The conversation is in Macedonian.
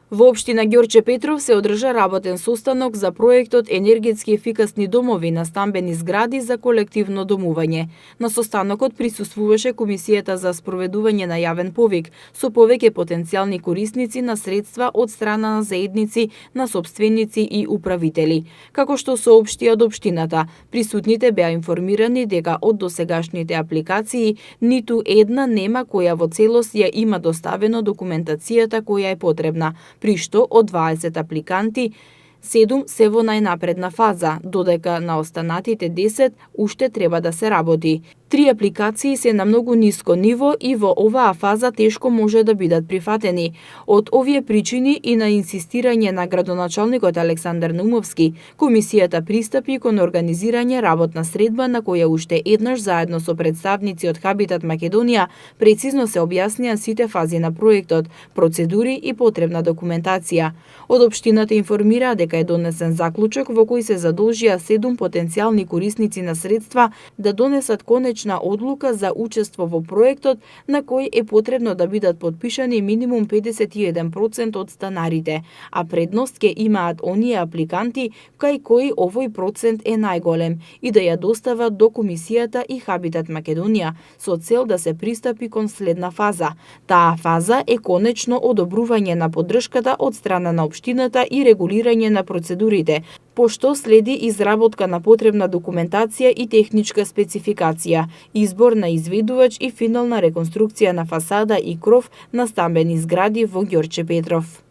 Во општина Ѓорче Петров се одржа работен состанок за проектот Енергетски ефикасни домови на стамбени згради за колективно домување. На состанокот присуствуваше Комисијата за спроведување на јавен повик со повеќе потенцијални корисници на средства од страна на заедници, на сопственици и управители. Како што соопшти од општината, присутните беа информирани дека од досегашните апликации ниту една нема која во целост ја има доставено документацијата која е потребна, при што од 20 апликанти 7 се во најнапредна фаза, додека на останатите 10 уште треба да се работи. 3 апликации се на многу ниско ниво и во оваа фаза тешко може да бидат прифатени. Од овие причини и на инсистирање на градоначалникот Александар Наумовски, комисијата пристапи кон организирање работна средба на која уште еднаш заедно со представници од Хабитат Македонија прецизно се објаснија сите фази на проектот, процедури и потребна документација. Од општината информира дека е донесен заклучок во кој се задолжија 7 потенцијални корисници на средства да донесат конечна одлука за учество во проектот, на кој е потребно да бидат подпишани минимум 51% од станарите, а предност ќе имаат оние апликанти кај кои овој процент е најголем и да ја достават до Комисијата и Хабитат Македонија со цел да се пристапи кон следна фаза. Таа фаза е конечно одобрување на поддршката од страна на општината и регулирање на процедурите, пошто следи изработка на потребна документација и техничка спецификација, избор на изведувач и финална реконструкција на фасада и кров на стамбени згради во Ѓорче Петров.